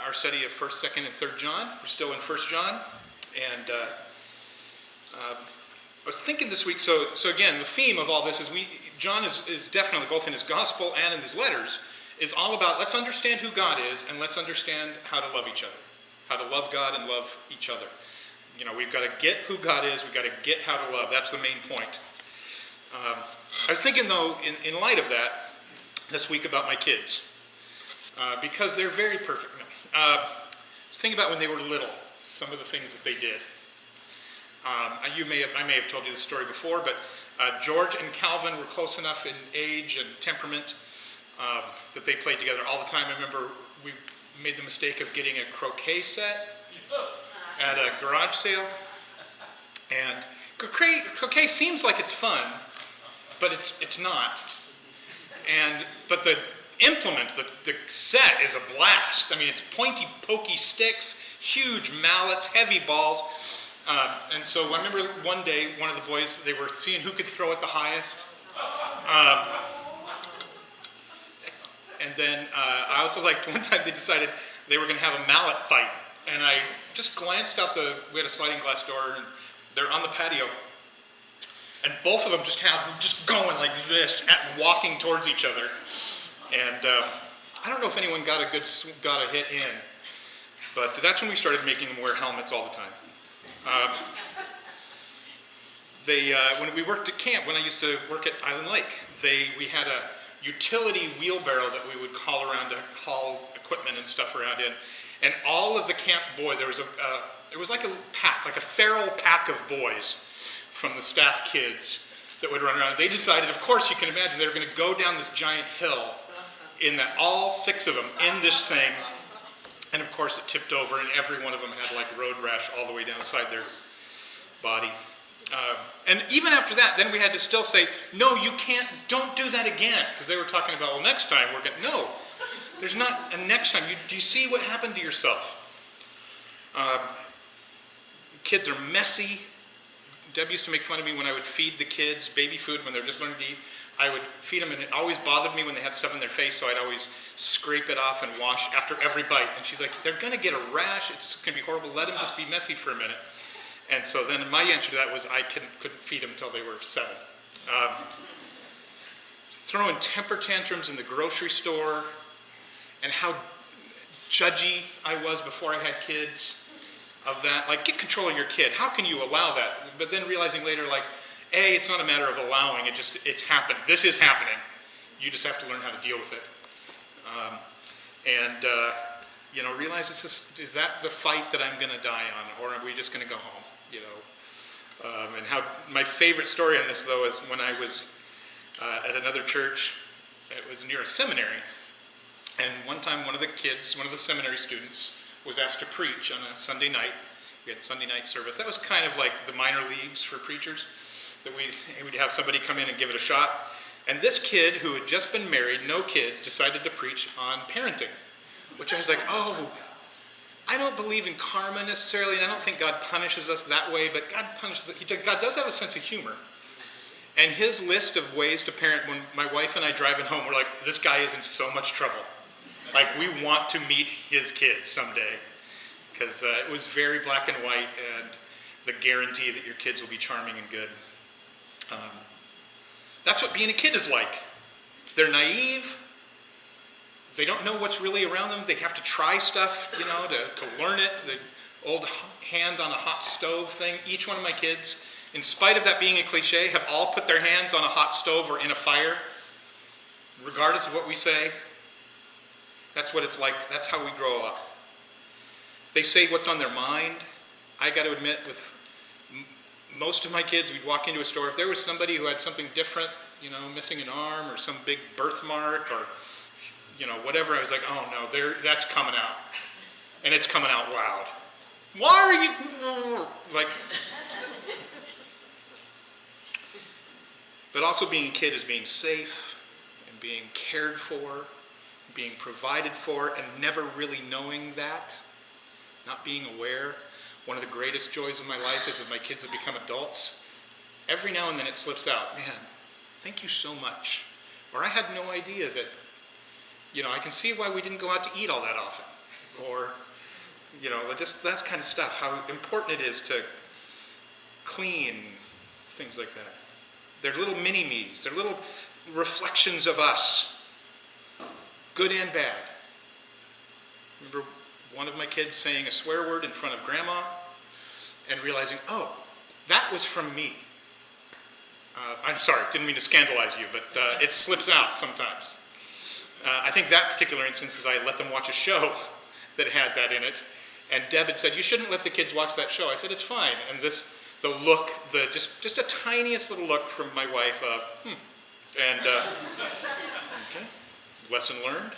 our study of 1st, 2nd, and 3rd John. We're still in 1st John. And I was thinking this week, so again, the theme of all this is John is definitely, both in his gospel and in his letters, is all about let's understand who God is and let's understand how to love each other. How to love God and love each other. You know, we've got to get who God is, we've got to get how to love. That's the main point. I was thinking, though, in light of that, this week about my kids. Because they're very perfect. No. I was thinking about when they were little, some of the things that they did. I may have told you this story before, but George and Calvin were close enough in age and temperament that they played together all the time. I remember we made the mistake of getting a croquet set at a garage sale. And croquet seems like it's fun, but it's not. But the implement, the set is a blast. I mean, it's pointy, pokey sticks, huge mallets, heavy balls. And so I remember one day, one of the boys, they were seeing who could throw it the highest. And then I also liked, one time they decided they were going to have a mallet fight. And I just glanced out we had a sliding glass door, and they're on the patio. And both of them just going like this, walking towards each other. And I don't know if anyone got a hit in, but that's when we started making them wear helmets all the time. When we worked at camp, when I used to work at Island Lake, we had a utility wheelbarrow that we would haul around to haul equipment and stuff around in. And all of the camp there was like a pack, like a feral pack of boys from the staff kids that would run around. They decided, of course you can imagine, they were going to go down this giant hill in that all 6 of them in this thing. And of course it tipped over and every one of them had like road rash all the way down inside their body. And even after that, then we had to still say, no, you can't, don't do that again. Because they were talking about, well, next time we're going to, no. There's not a next time. Do you see what happened to yourself? Kids are messy. Deb used to make fun of me when I would feed the kids baby food when they're just learning to eat. I would feed them, and it always bothered me when they had stuff in their face, so I'd always scrape it off and wash after every bite. And she's like, they're going to get a rash. It's going to be horrible. Let them just be messy for a minute. And so then my answer to that was I couldn't feed them until they were 7. Throwing temper tantrums in the grocery store, and how judgy I was before I had kids of that. Like, get control of your kid. How can you allow that? But then realizing later, like, it's not a matter of allowing. It's happened. This is happening. You just have to learn how to deal with it. Realize is that the fight that I'm going to die on, or are we just going to go home? And how my favorite story on this, though, is when I was at another church. It was near a seminary. And one time one of the seminary students was asked to preach on a Sunday night. We had Sunday night service. That was kind of like the minor leagues for preachers, that we'd have somebody come in and give it a shot. And this kid who had just been married, no kids, decided to preach on parenting, which I was like, oh, I don't believe in karma necessarily, and I don't think God punishes us that way, but God does have a sense of humor. And his list of ways to parent, when my wife and I driving home, we're like, this guy is in so much trouble. Like, we want to meet his kids someday, because it was very black and white, and the guarantee that your kids will be charming and good. That's what being a kid is like. They're naive. They don't know what's really around them. They have to try stuff, to learn it. The old hand on a hot stove thing. Each one of my kids, in spite of that being a cliche, have all put their hands on a hot stove or in a fire, regardless of what we say. That's what it's like. That's how we grow up. They say what's on their mind. I got to admit, with most of my kids, we'd walk into a store. If there was somebody who had something different, missing an arm or some big birthmark or, whatever, I was like, oh no, that's coming out. And it's coming out loud. Why are you, like... But also being a kid is being safe and being cared for, being provided for, and never really knowing that, not being aware. One of the greatest joys of my life is that my kids have become adults. Every now and then it slips out, man, thank you so much. Or I had no idea that, I can see why we didn't go out to eat all that often. or, just that kind of stuff, how important it is to clean, things like that. They're little mini-me's. They're little reflections of us, good and bad. Remember one of my kids saying a swear word in front of Grandma and realizing, oh, that was from me. I'm sorry, didn't mean to scandalize you, but it slips out sometimes. I think that particular instance is I let them watch a show that had that in it, and Deb had said, you shouldn't let the kids watch that show. I said, it's fine. And the look, just a tiniest little look from my wife of, and okay, lesson learned.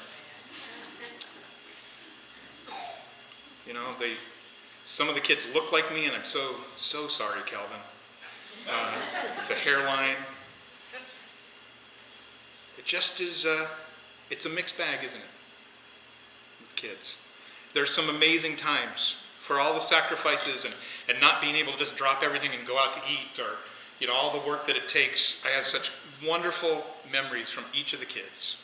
Some of the kids look like me, and I'm so sorry, Calvin. The hairline. It just is, it's a mixed bag, isn't it? With kids. There's some amazing times for all the sacrifices and not being able to just drop everything and go out to eat, or, all the work that it takes. I have such wonderful memories from each of the kids.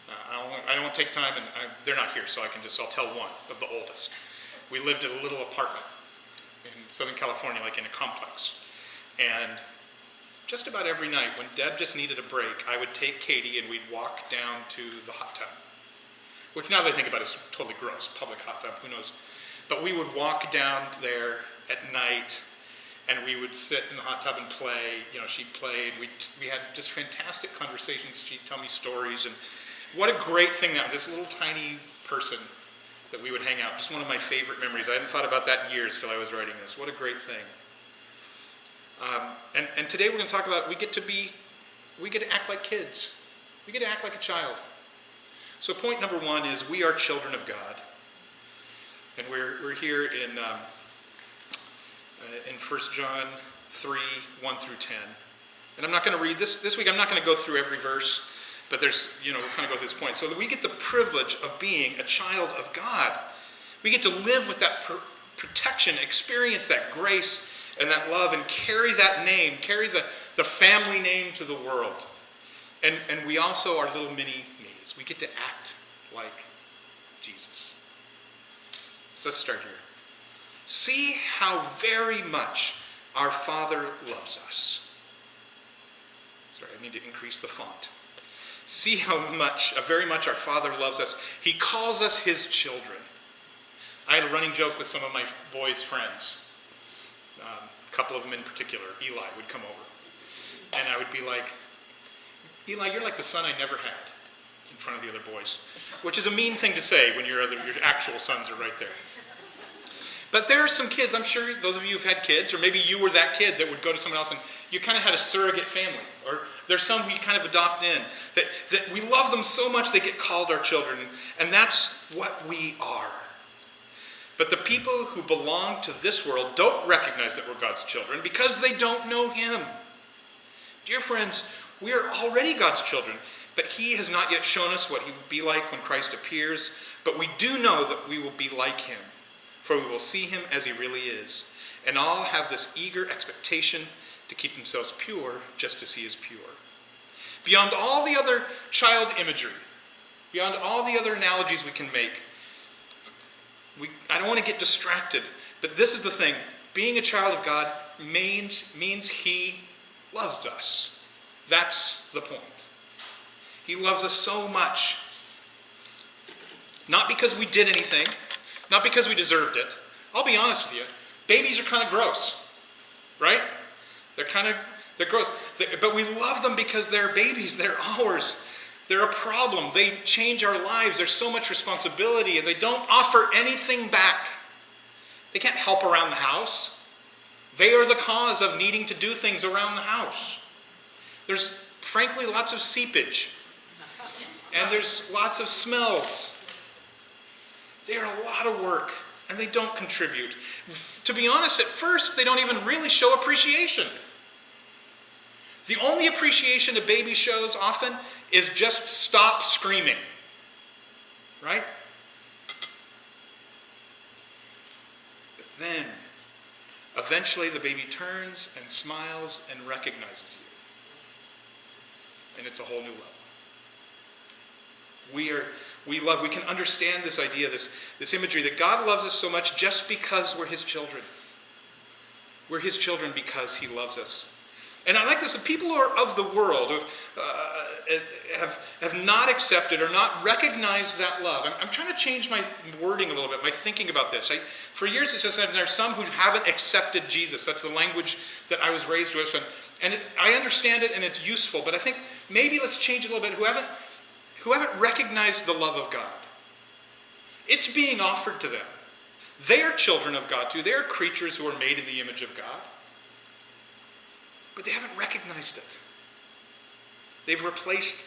I don't want to take time, and they're not here, so I'll tell one of the oldest. We lived in a little apartment in Southern California, like in a complex. And just about every night, when Deb just needed a break, I would take Katie and we'd walk down to the hot tub. Which now that I think about it is totally gross, public hot tub, who knows. But we would walk down there at night and we would sit in the hot tub and play. She'd play, and we had just fantastic conversations. She'd tell me stories, and what a great thing that was, this little tiny person that we would hang out. Just one of my favorite memories. I hadn't thought about that in years till I was writing this. What a great thing. And today we're going to talk about we get to act like kids. We get to act like a child. So point number one is we are children of God. And we're here in 1 John 3, 1 through 10. And I'm not going to read this week. I'm not going to go through every verse. But there's, we'll kind of go through this point. So that we get the privilege of being a child of God. We get to live with that protection, experience that grace and that love, and carry that name, carry the family name to the world. And we also are little mini-me's. We get to act like Jesus. So let's start here. See how very much our Father loves us. Sorry, I need to increase the font. See how very much our Father loves us. He calls us his children. I had a running joke with some of my boys' friends. A couple of them in particular. Eli would come over. And I would be like, Eli, you're like the son I never had, in front of the other boys. Which is a mean thing to say when your actual sons are right there. But there are some kids, I'm sure those of you who've had kids, or maybe you were that kid that would go to someone else and you kind of had a surrogate family. Or there's some we kind of adopt in. That we love them so much they get called our children. And that's what we are. But the people who belong to this world don't recognize that we're God's children because they don't know him. Dear friends, we are already God's children, but he has not yet shown us what he will be like when Christ appears. But we do know that we will be like him, for we will see him as he really is. And all have this eager expectation to keep themselves pure, just as he is pure. Beyond all the other child imagery, beyond all the other analogies we can make, I don't want to get distracted, but this is the thing. Being a child of God means he loves us. That's the point. He loves us so much. Not because we did anything, not because we deserved it. I'll be honest with you, babies are kind of gross, right? They're gross. But we love them because they're babies, they're ours. They're a problem. They change our lives. There's so much responsibility, and they don't offer anything back. They can't help around the house. They are the cause of needing to do things around the house. There's, frankly, lots of seepage. And there's lots of smells. They are a lot of work, and they don't contribute. To be honest, at first, they don't even really show appreciation. The only appreciation a baby shows often is just stop screaming. Right? But then, eventually the baby turns and smiles and recognizes you. And it's a whole new level. we love. We can understand this idea, this imagery that God loves us so much just because we're his children. We're his children because he loves us. And I like this. The people who are of the world have not accepted or not recognized that love. I'm trying to change my wording a little bit, my thinking about this. For years it's just that there are some who haven't accepted Jesus. That's the language that I was raised with. And I understand it and it's useful, but I think maybe let's change it a little bit. Who haven't recognized the love of God. It's being offered to them. They are children of God too. They are creatures who are made in the image of God. But they haven't recognized it. They've replaced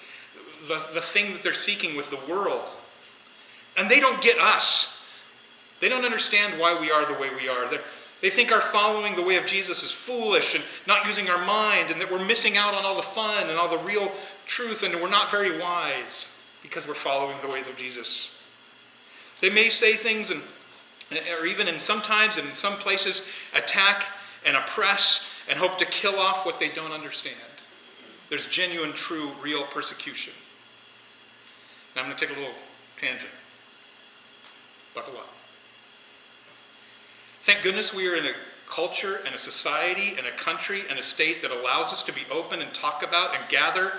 the thing that they're seeking with the world. And they don't get us. They don't understand why we are the way we are. They think our following the way of Jesus is foolish and not using our mind, and that we're missing out on all the fun and all the real truth, and we're not very wise because we're following the ways of Jesus. They may say things, or even sometimes and in some places, attack and oppress and hope to kill off what they don't understand. There's genuine, true, real persecution. Now I'm going to take a little tangent. Buckle up. Thank goodness we are in a culture and a society and a country and a state that allows us to be open and talk about and gather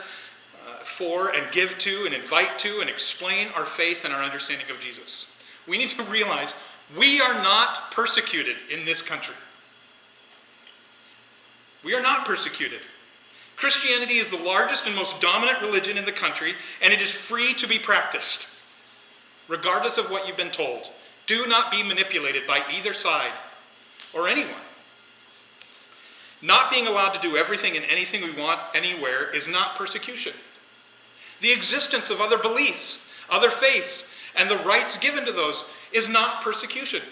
for and give to and invite to and explain our faith and our understanding of Jesus. We need to realize we are not persecuted in this country. We are not persecuted. Christianity is the largest and most dominant religion in the country, and it is free to be practiced, regardless of what you've been told. Do not be manipulated by either side or anyone. Not being allowed to do everything and anything we want anywhere is not persecution. The existence of other beliefs, other faiths, and the rights given to those is not persecution.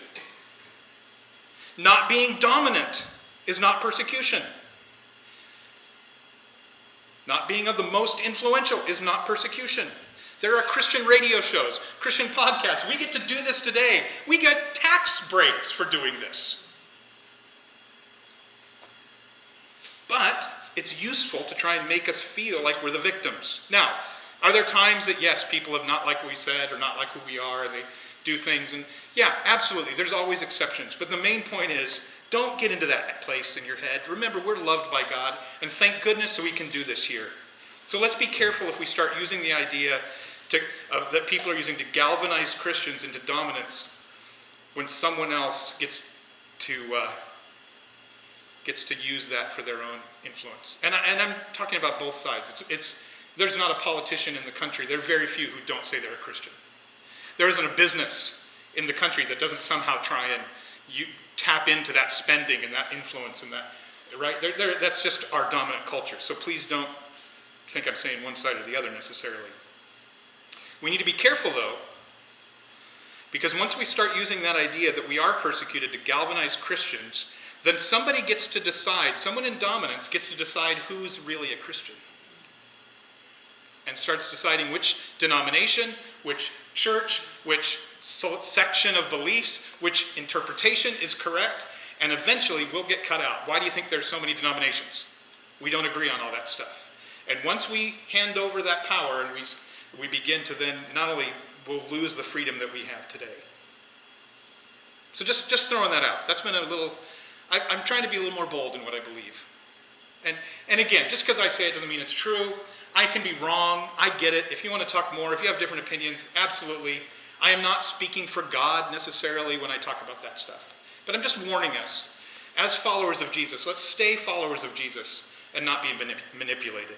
Not being dominant is not persecution. Not being of the most influential is not persecution. There are Christian radio shows, Christian podcasts. We get to do this today. We get tax breaks for doing this. But it's useful to try and make us feel like we're the victims. Now, are there times that, yes, people have not liked what we said or not like who we are, and they do things, and yeah, absolutely, there's always exceptions. But the main point is, don't get into that place in your head. Remember, we're loved by God, and thank goodness so we can do this here. So let's be careful if we start using the idea that people are using to galvanize Christians into dominance when someone else gets to use that for their own influence. And I'm talking about both sides. There's not a politician in the country. There are very few who don't say they're a Christian. There isn't a business in the country that doesn't somehow try and tap into that spending and that influence and that, right? That's just our dominant culture. So please don't think I'm saying one side or the other necessarily. We need to be careful, though, because once we start using that idea that we are persecuted to galvanize Christians, then somebody gets to decide, someone in dominance gets to decide who's really a Christian. And starts deciding which denomination, which church, which section of beliefs, which interpretation is correct, and eventually we'll get cut out. Why do you think there's so many denominations? We don't agree on all that stuff. And once we hand over that power and we begin to then not only we'll lose the freedom that we have today. So just throwing that out. That's been a little, I'm trying to be a little more bold in what I believe. And again, just because I say it doesn't mean it's true. I can be wrong. I get it. If you want to talk more, if you have different opinions, absolutely. I am not speaking for God necessarily when I talk about that stuff. But I'm just warning us, as followers of Jesus, let's stay followers of Jesus and not be manipulated.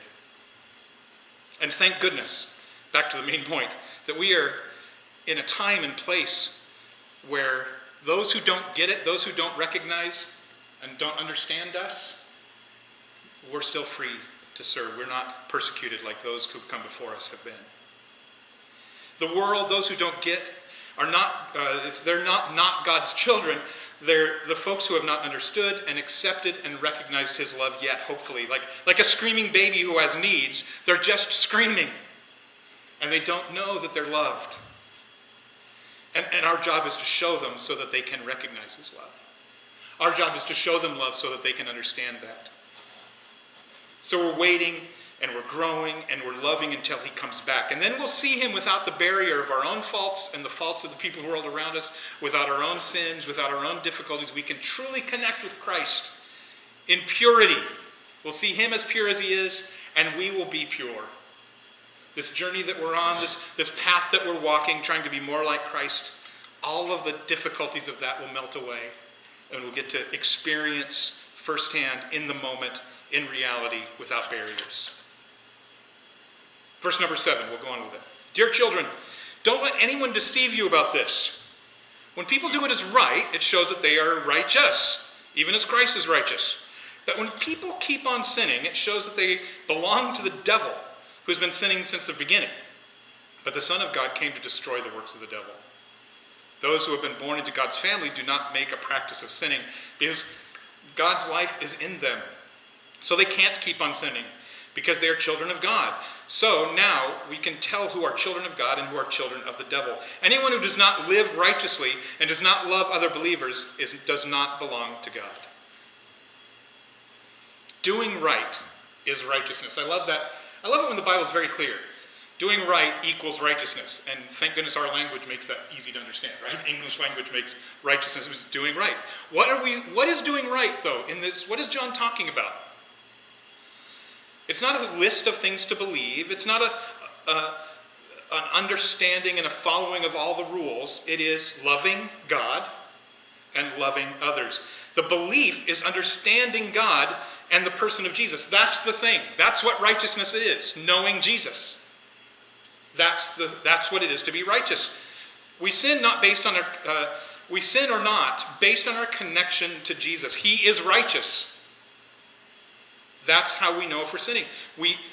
And thank goodness, back to the main point, that we are in a time and place where those who don't get it, those who don't recognize and don't understand us, we're still free to serve. We're not persecuted like those who come before us have been. The world, those who don't get, are not, they're not God's children. They're the folks who have not understood and accepted and recognized his love yet, hopefully. Like a screaming baby who has needs, they're just screaming. And they don't know that they're loved. And our job is to show them so that they can recognize his love. Our job is to show them love so that they can understand that. So we're waiting and we're growing and we're loving until he comes back. And then we'll see him without the barrier of our own faults and the faults of the people world around us, without our own sins, without our own difficulties. We can truly connect with Christ in purity. We'll see him as pure as he is, and we will be pure. This journey that we're on, this path that we're walking, trying to be more like Christ, all of the difficulties of that will melt away, and we'll get to experience firsthand, in the moment, in reality, without barriers. Verse number 7, we'll go on with it. Dear children, don't let anyone deceive you about this. When people do what is right, it shows that they are righteous, even as Christ is righteous. But when people keep on sinning, it shows that they belong to the devil, who's been sinning since the beginning. But the Son of God came to destroy the works of the devil. Those who have been born into God's family do not make a practice of sinning, because God's life is in them. So they can't keep on sinning, because they are children of God. So now we can tell who are children of God and who are children of the devil. Anyone who does not live righteously and does not love other believers does not belong to God. Doing right is righteousness. I love that. I love it when the Bible is very clear. Doing right equals righteousness. And thank goodness our language makes that easy to understand, right? English language makes righteousness is doing right. What is doing right, though, in this? What is John talking about? It's not a list of things to believe. It's not an understanding and a following of all the rules. It is loving God and loving others. The belief is understanding God and the person of Jesus. That's the thing. That's what righteousness is, knowing Jesus. That's what it is to be righteous. We sin not based on we sin or not based on our connection to Jesus. He is righteous. That's how we know if we're sinning.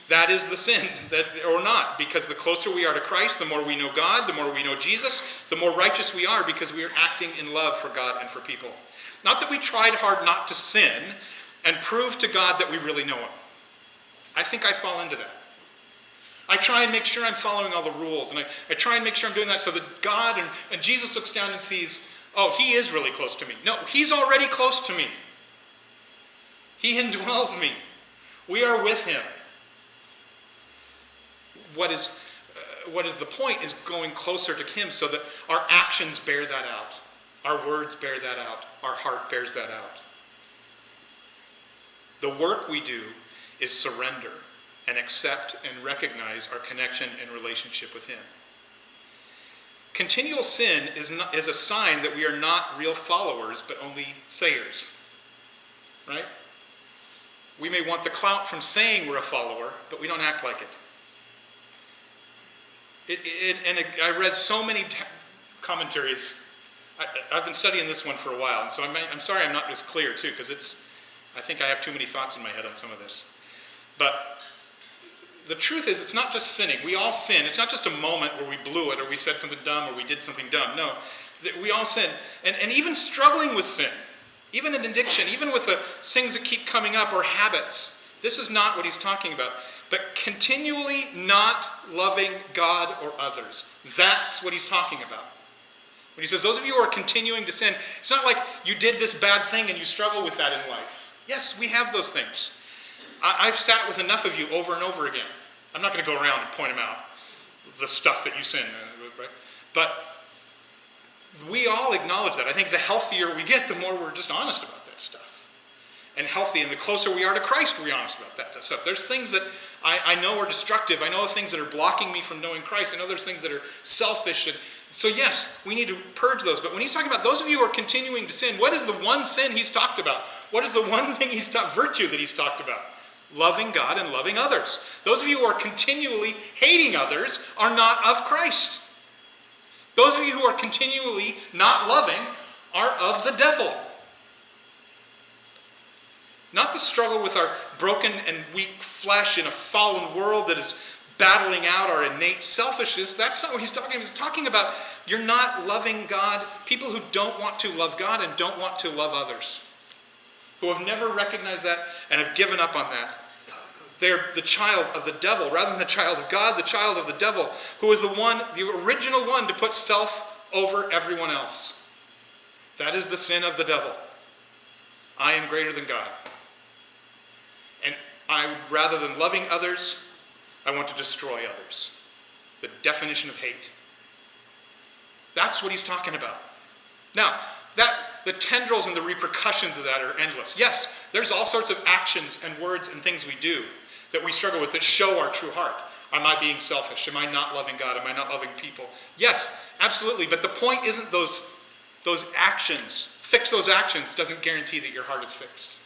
That is the sin, that or not, because the closer we are to Christ, the more we know God, the more we know Jesus, the more righteous we are, because we are acting in love for God and for people. Not that we tried hard not to sin and prove to God that we really know him. I think I fall into that. I try and make sure I'm following all the rules, and I try and make sure I'm doing that so that God and Jesus looks down and sees, oh, he is really close to me. No, he's already close to me. He indwells me. We are with him. What is the point is going closer to him so that our actions bear that out. Our words bear that out. Our heart bears that out. The work we do is surrender and accept and recognize our connection and relationship with him. Continual sin is a sign that we are not real followers, but only sayers. Right? We may want the clout from saying we're a follower, but we don't act like it. And I read so many commentaries. I've been studying this one for a while, and so I'm sorry I'm not as clear, too, because I think I have too many thoughts in my head on some of this. But the truth is, it's not just sinning. We all sin. It's not just a moment where we blew it, or we said something dumb, or we did something dumb. No, we all sin. And even struggling with sin, even an addiction, even with the things that keep coming up, or habits, this is not what he's talking about. But continually not loving God or others. That's what he's talking about. When he says, those of you who are continuing to sin, it's not like you did this bad thing and you struggle with that in life. Yes, we have those things. I've sat with enough of you over and over again. I'm not going to go around and point them out, the stuff that you sin, right? But we all acknowledge that. I think the healthier we get, the more we're just honest about that stuff. And healthy, and the closer we are to Christ, we're honest about that stuff. There's things that I know are destructive. I know things that are blocking me from knowing Christ. I know there's things that are selfish. And so yes, we need to purge those. But when he's talking about those of you who are continuing to sin, what is the one sin he's talked about? What is the one thing virtue that he's talked about? Loving God and loving others. Those of you who are continually hating others are not of Christ. Those of you who are continually not loving are of the devil. Not the struggle with our broken and weak flesh in a fallen world that is battling out our innate selfishness. That's not what he's talking about. He's talking about you're not loving God. People who don't want to love God and don't want to love others. Who have never recognized that and have given up on that. They're the child of the devil rather than the child of God, the child of the devil, who is the original one to put self over everyone else. That is the sin of the devil. I am greater than God. And Rather than loving others, I want to destroy others. The definition of hate. That's what he's talking about. Now, the tendrils and the repercussions of that are endless. Yes, there's all sorts of actions and words and things we do that we struggle with that show our true heart. Am I being selfish? Am I not loving God? Am I not loving people? Yes, absolutely. But the point isn't those actions. Fix those actions doesn't guarantee that your heart is fixed.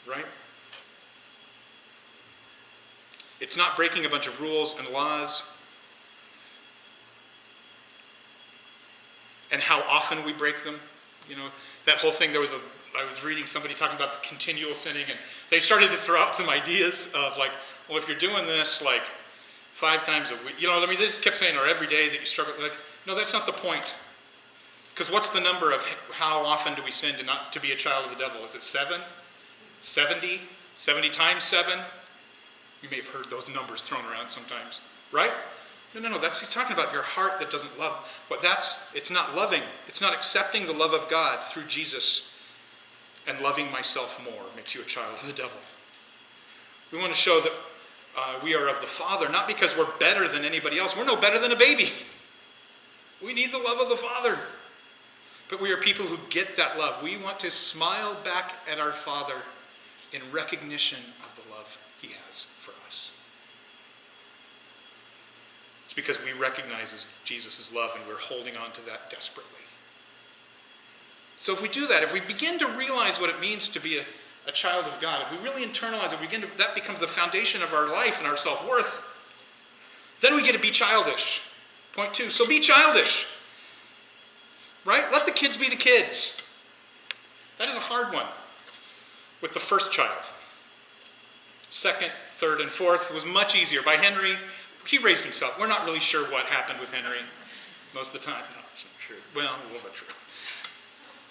Right? It's not breaking a bunch of rules and laws. And how often we break them. You know, that whole thing, I was reading somebody talking about the continual sinning, and they started to throw out some ideas of like, well, if you're doing this like 5 times a week, you know what I mean? They just kept saying, or every day that you struggle. Like, no, that's not the point. Because what's the number of how often do we sin to be a child of the devil? Is it 7? 70? 70 times 7? You may have heard those numbers thrown around sometimes, right? No. He's talking about your heart that doesn't love. But it's not loving. It's not accepting the love of God through Jesus and loving myself more makes you a child of the devil. We want to show that we are of the Father, not because we're better than anybody else. We're no better than a baby. We need the love of the Father. But we are people who get that love. We want to smile back at our Father in recognition of the love he has for us. It's because we recognize Jesus' love and we're holding on to that desperately. So if we do that, if we begin to realize what it means to be a child of God, if we really internalize it, that becomes the foundation of our life and our self-worth, then we get to be childish. Point 2, so be childish. Right? Let the kids be the kids. That is a hard one with the first child. Second, third, and fourth was much easier. By Henry, he raised himself. We're not really sure what happened with Henry most of the time. No, it's not sure. Well, a little bit true.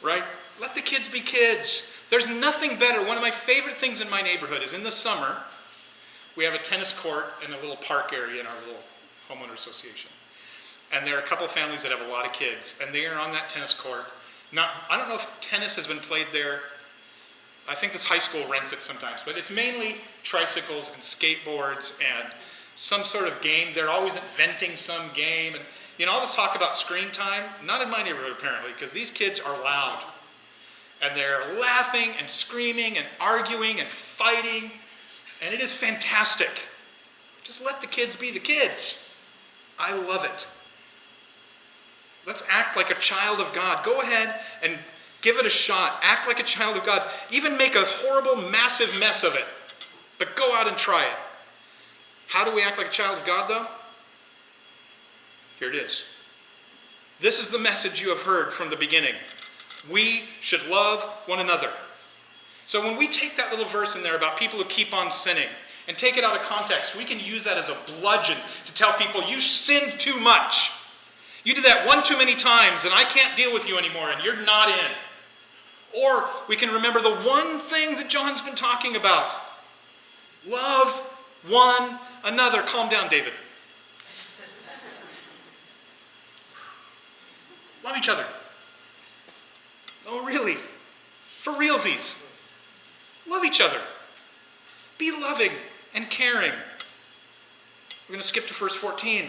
Right? Let the kids be kids. There's nothing better. One of my favorite things in my neighborhood is in the summer, we have a tennis court and a little park area in our little homeowner association. And there are a couple of families that have a lot of kids, and they are on that tennis court. Now, I don't know if tennis has been played there. I think this high school rents it sometimes, but it's mainly tricycles and skateboards and some sort of game. They're always inventing some game. And, you know, all this talk about screen time, not in my neighborhood apparently, because these kids are loud. And they're laughing and screaming and arguing and fighting, and it is fantastic. Just let the kids be the kids. I love it. Let's act like a child of God. Go ahead and give it a shot. Act like a child of God. Even make a horrible, massive mess of it. But go out and try it. How do we act like a child of God, though? Here it is. This is the message you have heard from the beginning. We should love one another. So when we take that little verse in there about people who keep on sinning and take it out of context, we can use that as a bludgeon to tell people, you sin too much. You did that one too many times, and I can't deal with you anymore, and you're not in. Or we can remember the one thing that John's been talking about. Love one another. Calm down, David. Love each other. Oh, really? For realsies. Love each other. Be loving and caring. We're going to skip to verse 14.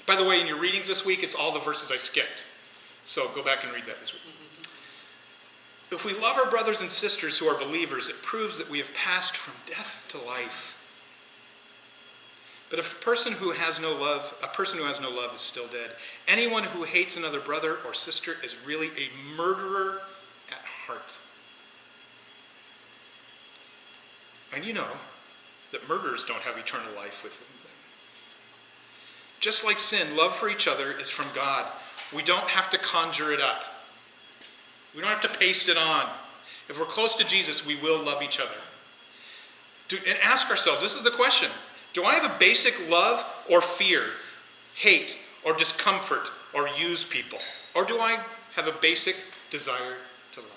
By the way, in your readings this week, it's all the verses I skipped. So go back and read that this week. If we love our brothers and sisters who are believers, it proves that we have passed from death to life. But a person who has no love is still dead. Anyone who hates another brother or sister is really a murderer at heart. And you know that murderers don't have eternal life with them. Just like sin, love for each other is from God. We don't have to conjure it up. We don't have to paste it on. If we're close to Jesus, we will love each other. And ask ourselves, this is the question. Do I have a basic love or fear, hate or discomfort or use people? Or do I have a basic desire to love?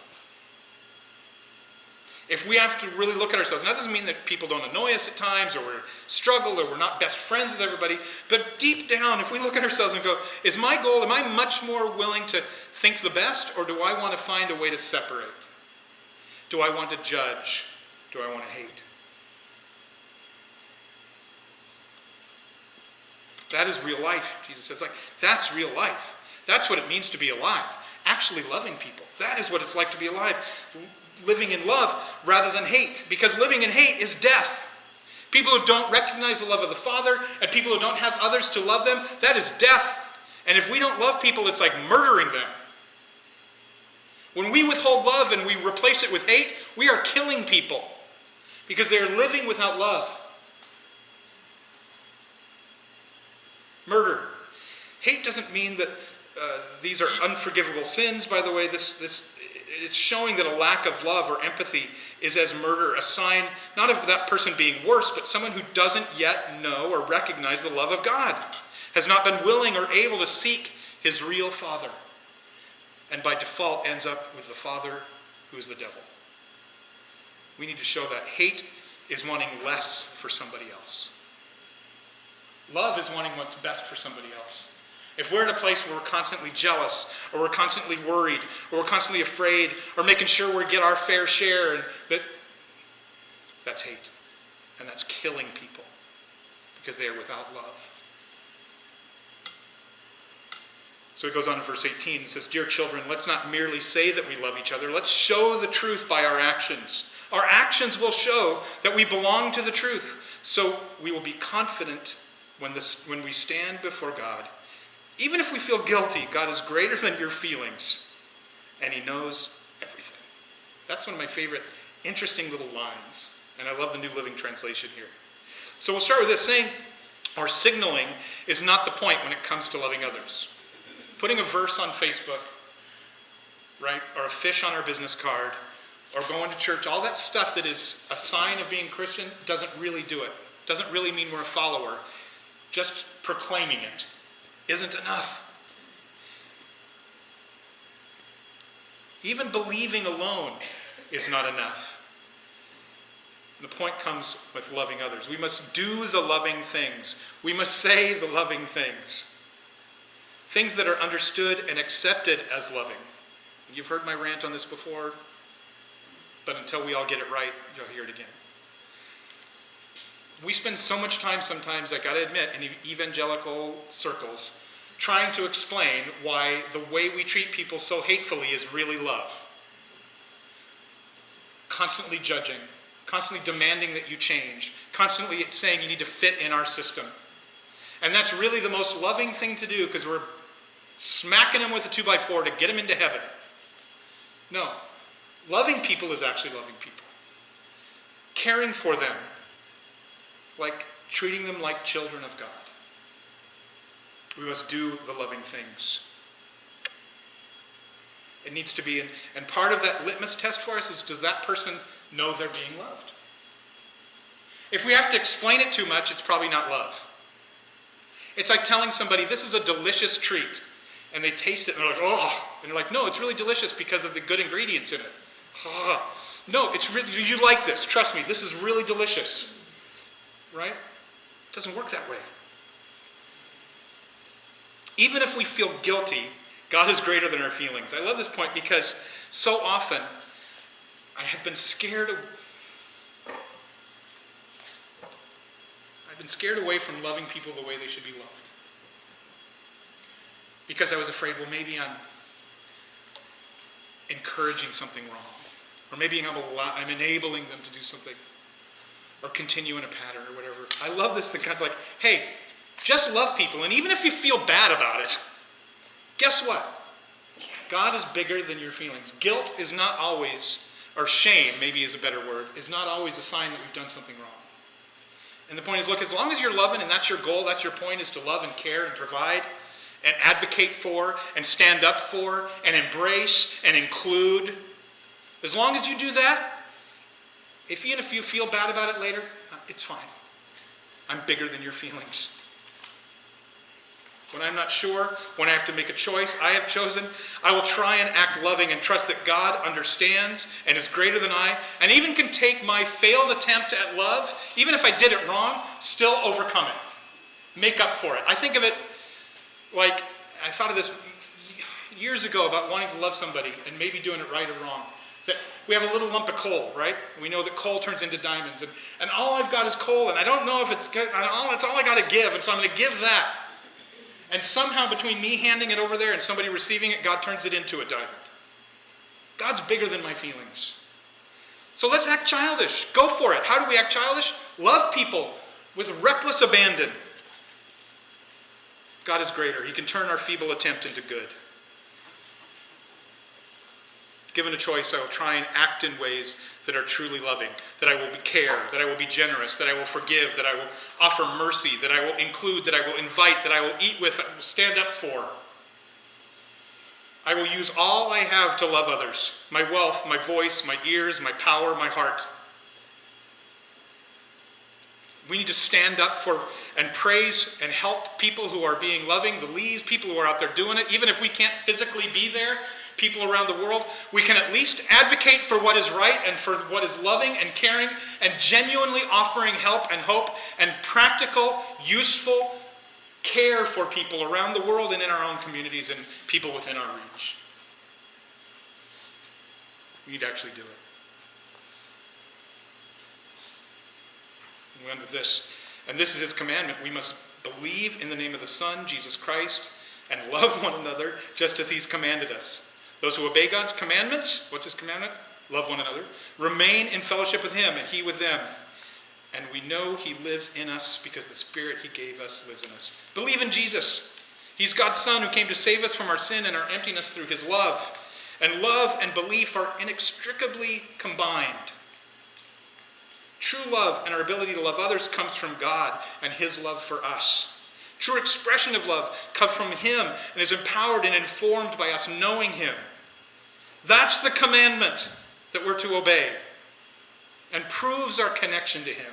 If we have to really look at ourselves, and that doesn't mean that people don't annoy us at times, or we struggle, or we're not best friends with everybody, but deep down, if we look at ourselves and go, is my goal, am I much more willing to think the best, or do I want to find a way to separate? Do I want to judge? do I want to hate? That is real life, Jesus says. That's real life. That's what it means to be alive. Actually loving people. That is what it's like to be alive. Living in love rather than hate. Because living in hate is death. People who don't recognize the love of the Father and people who don't have others to love them, that is death. And if we don't love people, it's like murdering them. When we withhold love and we replace it with hate, we are killing people because they are living without love. Murder. Hate doesn't mean that these are unforgivable sins, by the way. It's showing that a lack of love or empathy is as murder, a sign not of that person being worse, but someone who doesn't yet know or recognize the love of God, has not been willing or able to seek his real Father, and by default ends up with the Father who is the devil. We need to show that hate is wanting less for somebody else. Love is wanting what's best for somebody else. If we're in a place where we're constantly jealous, or we're constantly worried, or we're constantly afraid, or making sure we get our fair share, and that's hate. And that's killing people because they are without love. So it goes on in verse 18. It says, "Dear children, let's not merely say that we love each other. Let's show the truth by our actions. Our actions will show that we belong to the truth. So we will be confident when we stand before God. Even if we feel guilty, God is greater than your feelings, and he knows everything." That's one of my favorite, interesting little lines. And I love the New Living Translation here. So we'll start with this, saying our signaling is not the point when it comes to loving others. Putting a verse on Facebook, right, or a fish on our business card, or going to church, all that stuff that is a sign of being Christian doesn't really do it. Doesn't really mean we're a follower. Just proclaiming it isn't enough. Even believing alone is not enough. The point comes with loving others. We must do the loving things. We must say the loving things. Things that are understood and accepted as loving. You've heard my rant on this before, but until we all get it right, you'll hear it again. We spend so much time sometimes, I gotta admit, in evangelical circles, trying to explain why the way we treat people so hatefully is really love. Constantly judging, constantly demanding that you change, constantly saying you need to fit in our system. And that's really the most loving thing to do, because we're smacking them with a 2x4 to get them into heaven. No. Loving people is actually loving people. Caring for them. Like treating them like children of God. We must do the loving things. It needs to be, and part of that litmus test for us is, does that person know they're being loved? If we have to explain it too much, it's probably not love. It's like telling somebody, this is a delicious treat, and they taste it and they're like, oh, and you're like, no, it's really delicious because of the good ingredients in it. Oh. No, it's really, you like this, trust me, this is really delicious. Right? It doesn't work that way. Even if we feel guilty, God is greater than our feelings. I love this point because so often I have been scared away from loving people the way they should be loved. Because I was afraid, well, maybe I'm encouraging something wrong. Or maybe I'm enabling them to do something. Or continue in a pattern or whatever. I love this thing. God's like, hey, just love people. And even if you feel bad about it, guess what? God is bigger than your feelings. Guilt is not always, or shame maybe is a better word, is not always a sign that we've done something wrong. And the point is, look, as long as you're loving and that's your goal, that's your point, is to love and care and provide and advocate for and stand up for and embrace and include. As long as you do that, even if you feel bad about it later, it's fine. I'm bigger than your feelings. When I'm not sure, when I have to make a choice, I have chosen, I will try and act loving and trust that God understands and is greater than I, and even can take my failed attempt at love, even if I did it wrong, still overcome it. Make up for it. I think of it like, I thought of this years ago about wanting to love somebody and maybe doing it right or wrong. That we have a little lump of coal, right? We know that coal turns into diamonds. And all I've got is coal, and I don't know if it's good. It's all I got to give, and so I'm going to give that. And somehow between me handing it over there and somebody receiving it, God turns it into a diamond. God's bigger than my feelings. So let's act childish. Go for it. How do we act childish? Love people with reckless abandon. God is greater. He can turn our feeble attempt into good. Given a choice, I will try and act in ways that are truly loving, that I will care, that I will be generous, that I will forgive, that I will offer mercy, that I will include, that I will invite, that I will eat with, that I will stand up for. I will use all I have to love others, my wealth, my voice, my ears, my power, my heart. We need to stand up for and praise and help people who are being loving, the leads, people who are out there doing it. Even if we can't physically be there, people around the world, we can at least advocate for what is right and for what is loving and caring and genuinely offering help and hope and practical, useful care for people around the world and in our own communities and people within our reach. We need to actually do it. We end with this. And this is his commandment. We must believe in the name of the Son, Jesus Christ, and love one another just as he's commanded us. Those who obey God's commandments, what's his commandment? Love one another. Remain in fellowship with him and he with them. And we know he lives in us because the Spirit he gave us lives in us. Believe in Jesus. He's God's Son who came to save us from our sin and our emptiness through his love. And love and belief are inextricably combined. True love and our ability to love others comes from God and his love for us. True expression of love comes from him and is empowered and informed by us knowing him. That's the commandment that we're to obey and proves our connection to him.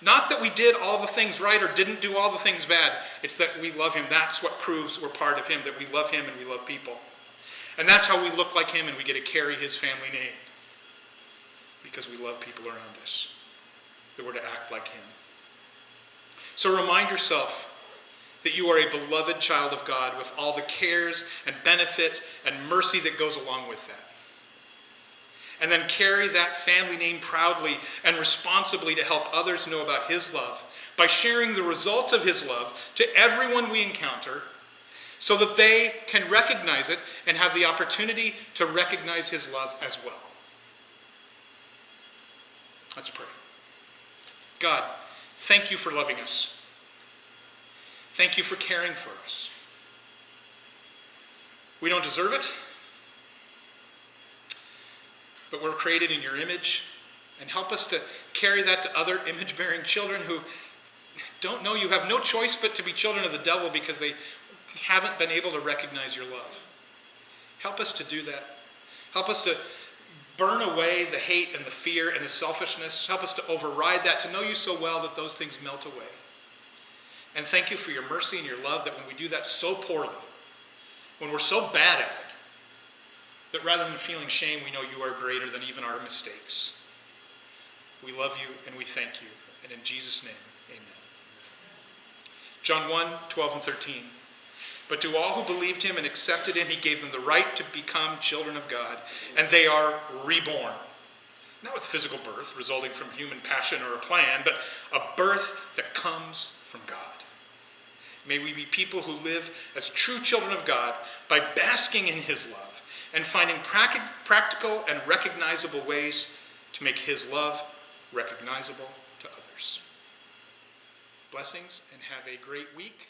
Not that we did all the things right or didn't do all the things bad. It's that we love him. That's what proves we're part of him, that we love him and we love people. And that's how we look like him and we get to carry his family name. Because we love people around us. That we're to act like him. So remind yourself that you are a beloved child of God with all the cares and benefit and mercy that goes along with that. And then carry that family name proudly and responsibly to help others know about his love by sharing the results of his love to everyone we encounter so that they can recognize it and have the opportunity to recognize his love as well. Let's pray. God, thank you for loving us. Thank you for caring for us. We don't deserve it, but we're created in your image, and help us to carry that to other image-bearing children who don't know you, have no choice but to be children of the devil because they haven't been able to recognize your love. Help us to do that. Help us to burn away the hate and the fear and the selfishness. Help us to override that, to know you so well that those things melt away. And thank you for your mercy and your love that when we do that so poorly, when we're so bad at it, that rather than feeling shame, we know you are greater than even our mistakes. We love you and we thank you. And in Jesus' name, amen. John 1:12 and 13. But to all who believed him and accepted him, he gave them the right to become children of God. And they are reborn. Not with physical birth resulting from human passion or a plan, but a birth that comes from God. May we be people who live as true children of God by basking in his love and finding practical and recognizable ways to make his love recognizable to others. Blessings and have a great week.